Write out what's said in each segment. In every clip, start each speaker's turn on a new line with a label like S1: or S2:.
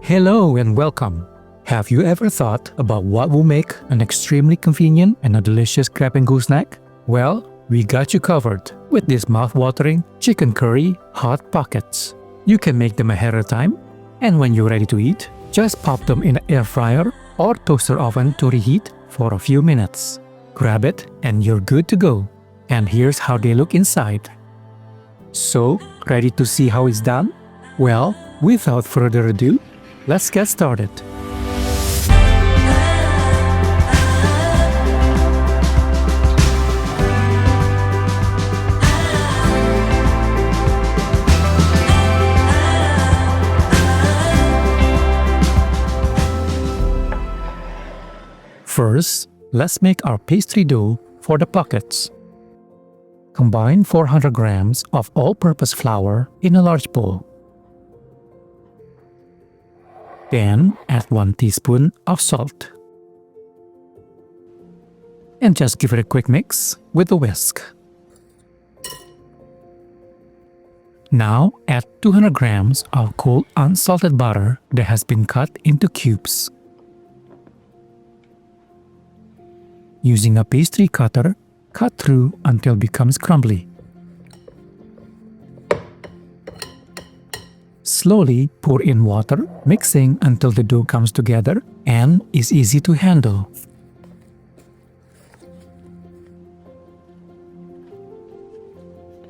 S1: Hello and welcome. Have you ever thought about what will make an extremely convenient and a delicious grab and go snack? Well, we got you covered with these mouth-watering chicken curry hot pockets. You can make them ahead of time, and when you're ready to eat, just pop them in an air fryer or toaster oven to reheat for a few minutes. Grab it and you're good to go. And here's how they look inside. So, ready to see how it's done? Well, without further ado, let's get started. First, let's make our pastry dough for the pockets. Combine 400 grams of all-purpose flour in a large bowl. Then add 1 teaspoon of salt. And just give it a quick mix with a whisk. Now add 200 grams of cold unsalted butter that has been cut into cubes. Using a pastry cutter, cut through until it becomes crumbly. Slowly pour in water, mixing until the dough comes together and is easy to handle.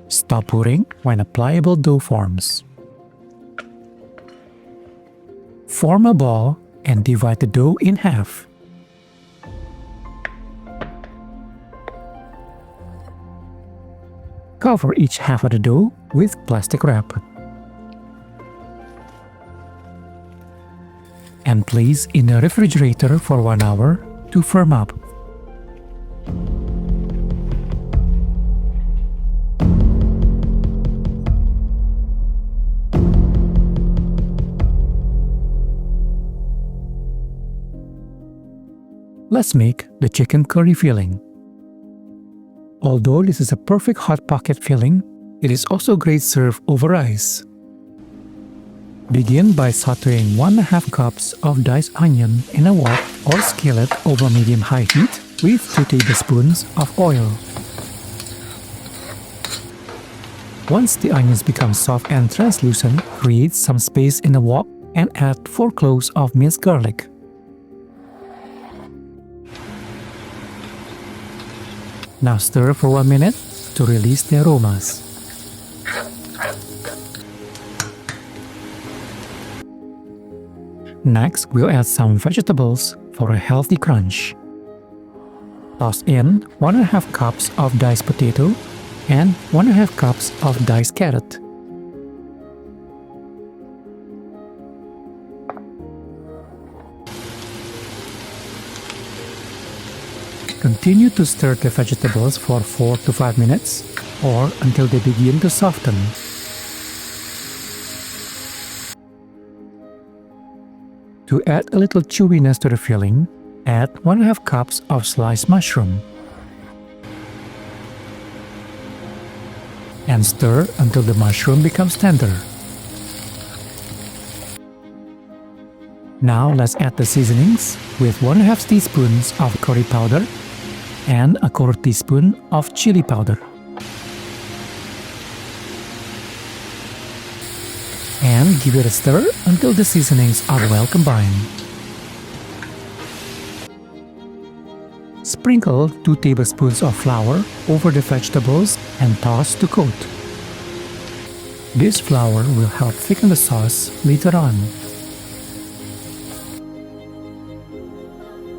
S1: Stop pouring when a pliable dough forms. Form a ball and divide the dough in half. Cover each half of the dough with plastic wrap. And place in the refrigerator for 1 hour to firm up. Let's make the chicken curry filling. Although this is a perfect hot pocket filling, it is also great served over rice. Begin by sauteing 1.5 cups of diced onion in a wok or skillet over medium-high heat with 2 tablespoons of oil. Once the onions become soft and translucent, create some space in the wok and add 4 cloves of minced garlic. Now stir for 1 minute to release the aromas. Next, we'll add some vegetables for a healthy crunch. Toss in 1.5 cups of diced potato and 1.5 cups of diced carrot. Continue to stir the vegetables for 4 to 5 minutes or until they begin to soften. To add a little chewiness to the filling, add 1.5 cups of sliced mushroom. And stir until the mushroom becomes tender. Now let's add the seasonings with 1.5 teaspoons of curry powder and a 1/4 teaspoon of chili powder. And give it a stir until the seasonings are well combined. Sprinkle 2 tablespoons of flour over the vegetables and toss to coat. This flour will help thicken the sauce later on.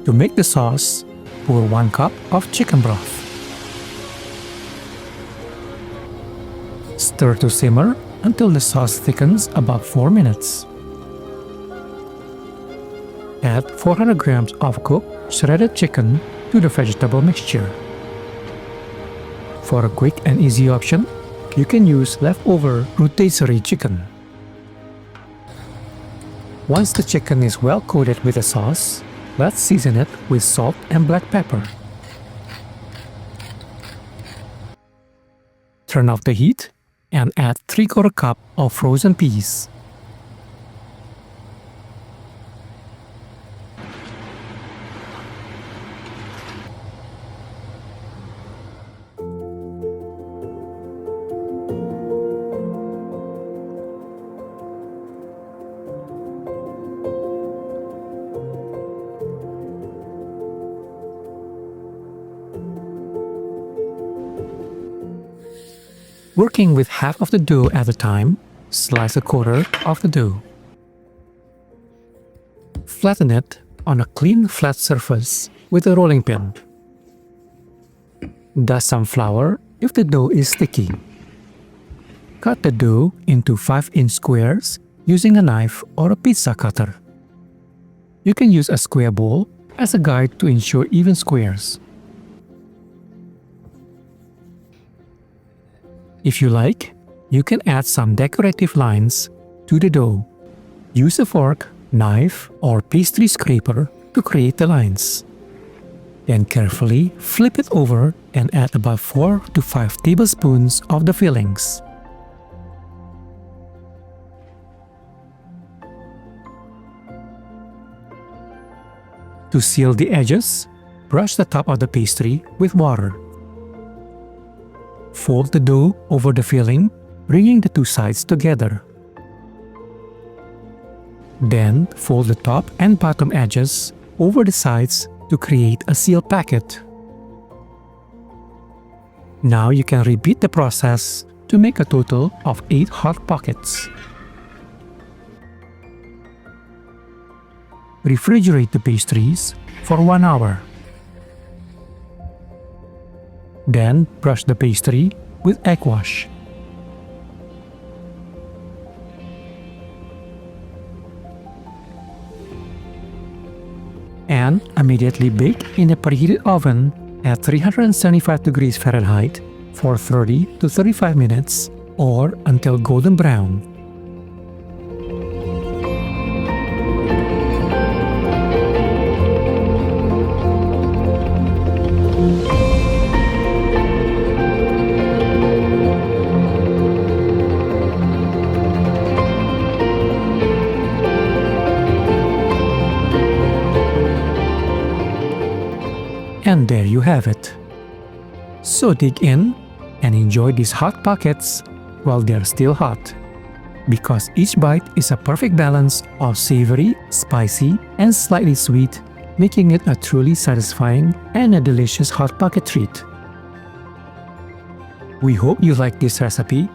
S1: To make the sauce, pour 1 cup of chicken broth. Stir to simmer until the sauce thickens about 4 minutes. Add 400 grams of cooked shredded chicken to the vegetable mixture. For a quick and easy option, you can use leftover rotisserie chicken. Once the chicken is well coated with the sauce, let's season it with salt and black pepper. Turn off the heat and add 3/4 cup of frozen peas. Working with half of the dough at a time, slice a quarter of the dough. Flatten it on a clean flat surface with a rolling pin. Dust some flour if the dough is sticky. Cut the dough into 5-inch squares using a knife or a pizza cutter. You can use a square bowl as a guide to ensure even squares. If you like, you can add some decorative lines to the dough. Use a fork, knife, or pastry scraper to create the lines. Then carefully flip it over and add about 4 to 5 tablespoons of the fillings. To seal the edges, brush the top of the pastry with water. Fold the dough over the filling, bringing the two sides together. Then fold the top and bottom edges over the sides to create a seal packet. Now you can repeat the process to make a total of 8 hot pockets. Refrigerate the pastries for 1 hour. Then brush the pastry with egg wash. And immediately bake in a preheated oven at 375 degrees Fahrenheit for 30 to 35 minutes or until golden brown. And there you have it. So dig in and enjoy these hot pockets while they're still hot, because each bite is a perfect balance of savory, spicy, and slightly sweet, making it a truly satisfying and a delicious hot pocket treat. We hope you like this recipe.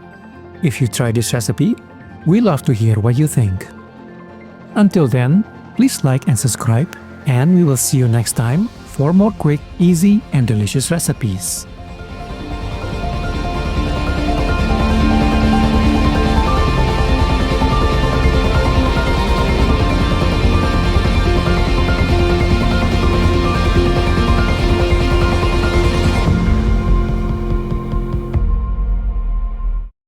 S1: If you try this recipe, we love to hear what you think. Until then, please like and subscribe, and we will see you next time for more quick, easy, and delicious recipes.